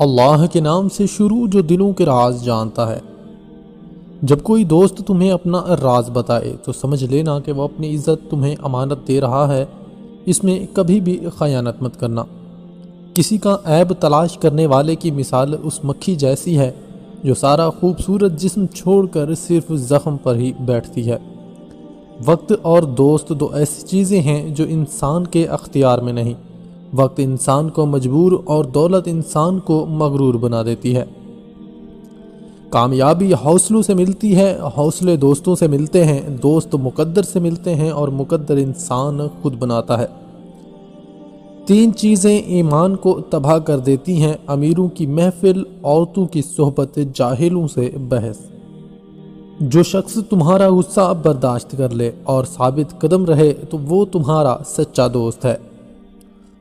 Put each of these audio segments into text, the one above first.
اللہ کے نام سے شروع جو دلوں کے راز جانتا ہے۔ جب کوئی دوست تمہیں اپنا راز بتائے تو سمجھ لینا کہ وہ اپنی عزت تمہیں امانت دے رہا ہے، اس میں کبھی بھی خیانت مت کرنا۔ کسی کا عیب تلاش کرنے والے کی مثال اس مکھی جیسی ہے جو سارا خوبصورت جسم چھوڑ کر صرف زخم پر ہی بیٹھتی ہے۔ وقت اور دوست دو ایسی چیزیں ہیں جو انسان کے اختیار میں نہیں۔ وقت انسان کو مجبور اور دولت انسان کو مغرور بنا دیتی ہے۔ کامیابی حوصلوں سے ملتی ہے، حوصلے دوستوں سے ملتے ہیں، دوست مقدر سے ملتے ہیں اور مقدر انسان خود بناتا ہے۔ 3 چیزیں ایمان کو تباہ کر دیتی ہیں: امیروں کی محفل، عورتوں کی صحبت، جاہلوں سے بحث۔ جو شخص تمہارا غصہ برداشت کر لے اور ثابت قدم رہے تو وہ تمہارا سچا دوست ہے۔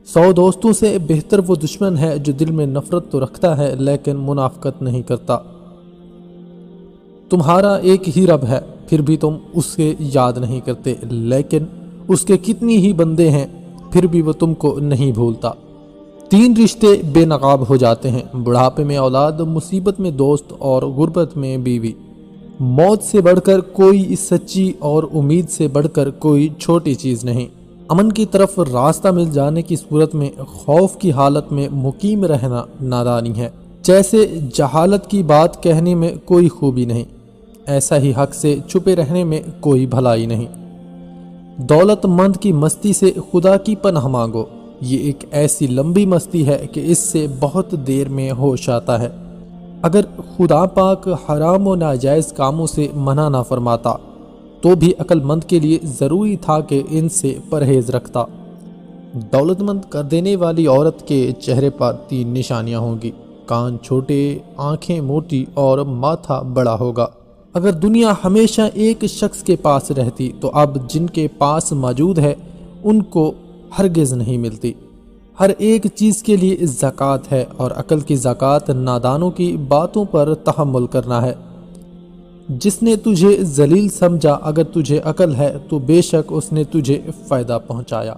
100 دوستوں سے بہتر وہ دشمن ہے جو دل میں نفرت تو رکھتا ہے لیکن منافقت نہیں کرتا۔ تمہارا ایک ہی رب ہے، پھر بھی تم اسے یاد نہیں کرتے، لیکن اس کے کتنی ہی بندے ہیں، پھر بھی وہ تم کو نہیں بھولتا۔ 3 رشتے بے نقاب ہو جاتے ہیں: بڑھاپے میں اولاد، مصیبت میں دوست اور غربت میں بیوی۔ موت سے بڑھ کر کوئی سچی اور امید سے بڑھ کر کوئی چھوٹی چیز نہیں۔ امن کی طرف راستہ مل جانے کی صورت میں خوف کی حالت میں مقیم رہنا نادانی ہے۔ جیسے جہالت کی بات کہنے میں کوئی خوبی نہیں، ایسا ہی حق سے چھپے رہنے میں کوئی بھلائی نہیں۔ دولت مند کی مستی سے خدا کی پناہ مانگو، یہ ایک ایسی لمبی مستی ہے کہ اس سے بہت دیر میں ہوش آتا ہے۔ اگر خدا پاک حرام و ناجائز کاموں سے منع نہ فرماتا تو بھی عقل مند کے لیے ضروری تھا کہ ان سے پرہیز رکھتا۔ دولت مند کر دینے والی عورت کے چہرے پر 3 نشانیاں ہوں گی: کان چھوٹے، آنکھیں موٹی اور ماتھا بڑا ہوگا۔ اگر دنیا ہمیشہ ایک شخص کے پاس رہتی تو اب جن کے پاس موجود ہے ان کو ہرگز نہیں ملتی۔ ہر ایک چیز کے لیے زکوٰۃ ہے اور عقل کی زکوٰۃ نادانوں کی باتوں پر تحمل کرنا ہے۔ جس نے تجھے ذلیل سمجھا، اگر تجھے عقل ہے تو بے شک اس نے تجھے فائدہ پہنچایا۔